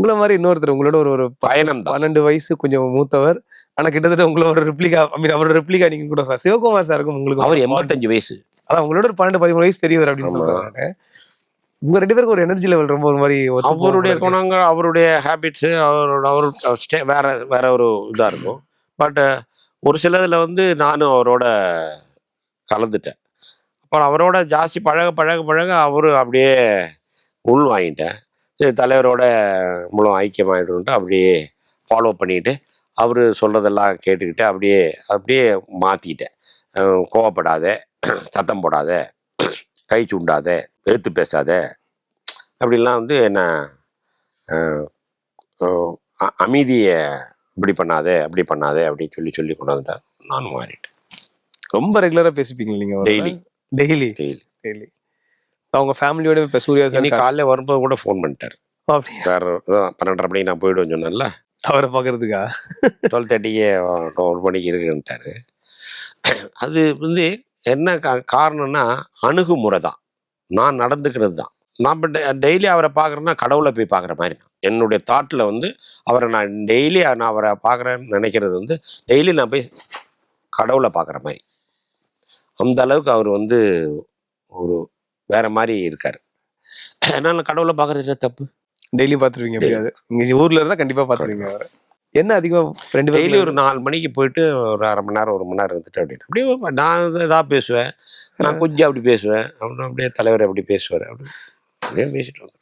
உங்கள மாதிரி இன்னொருத்தர் உங்களோட ஒரு ஒரு பயணம் தான். 12 வயசு கொஞ்சம் மூத்தவர். ஆனா கிட்டத்தட்ட உங்களோட ரெப்ளிகா அவரோட ரெப்ளிகா நீங்க கூட சொல்லலாம். சிவகுமார் சாருக்கும் உங்களுக்கு அவர் 85 வயசு. அதான் உங்களோட ஒரு 12, 13 வயசு பெரியவர் அப்படின்னு சொல்றேன் நானு. உங்க 2 பேருக்கு ஒரு எனர்ஜி லெவல் ரொம்ப ஒரு மாதிரி அவருடைய குணங்கள், அவருடைய ஹேபிட்ஸு, அவரோட வேற வேற ஒரு இதா இருக்கும். பட் ஒரு சிலதுல வந்து நானும் அவரோட கலந்துட்டேன். அப்புறம் அவரோட ஜாஸ்தி பழக பழக பழக அவரு அப்படியே உள் வாங்கிட்டேன். சரி, தலைவரோட முழு ஐக்கியமாயிடும்ட்டு அப்படியே ஃபாலோ பண்ணிட்டு அவரு சொல்றதெல்லாம் கேட்டுக்கிட்டு அப்படியே அப்படியே மாத்திட்டேன். கோவப்படாத, சத்தம் போடாத, கை சூண்டாத, எதிர்த்து பேசாத, அப்படிலாம் வந்து என்ன அமைதியை இப்படி பண்ணாதே அப்படி பண்ணாதே அப்படின்னு சொல்லி சொல்லி கொண்டு வந்துட்டேன். நானும் மாறிட்டேன். ரொம்ப ரெகுலரா பேசிப்பீங்க நீங்க? டெய்லி டெய்லி டெய்லி டெய்லி அவங்க ஃபேமிலியோட இப்போ சூர்யா சார் இன்னைக்கு காலைல வரும்போது கூட ஃபோன் பண்ணிட்டார். அப்படியா? வேற 12:30 மணிக்கு நான் போயிடுவேன்னு சொன்னேன்ல, அவரை பார்க்கறதுக்கா 12:30க்கு 1 மணிக்கு இருக்குன்ட்டாரு. அது வந்து என்ன காரணம்னா அணுகுமுறை தான், நான் நடந்துக்கிறது தான். நான் இப்போ டெய்லி அவரை பார்க்குறேன்னா கடவுளை போய் பார்க்குற மாதிரி. என்னுடைய தாட்டில் வந்து அவரை நான் டெய்லி நான் அவரை பார்க்குறேன்னு நினைக்கிறது வந்து டெய்லி நான் போய் கடவுளை பார்க்குற மாதிரி. அந்த அளவுக்கு அவர் வந்து ஒரு வேற மாதிரி இருக்காரு. அதனால கடவுளை பார்க்கறது தப்பு. டெய்லி பார்த்துருவீங்க? எப்படியாவது இங்கே ஊர்ல இருந்தால் கண்டிப்பாக பார்த்துருவீங்க அவரை. என்ன அதிகம் 2 டெய்லி ஒரு 4 மணிக்கு போயிட்டு ஒரு 1/2 மணி நேரம் 1 மணி நேரம் இருந்துட்டு அப்படின்னு அப்படியே நான் இதாக பேசுவேன், நான் கொஞ்சம் அப்படி பேசுவேன், அப்புறம் அப்படியே தலைவர் அப்படி பேசுவார், அப்படி அப்படியே பேசிட்டு வந்தேன்.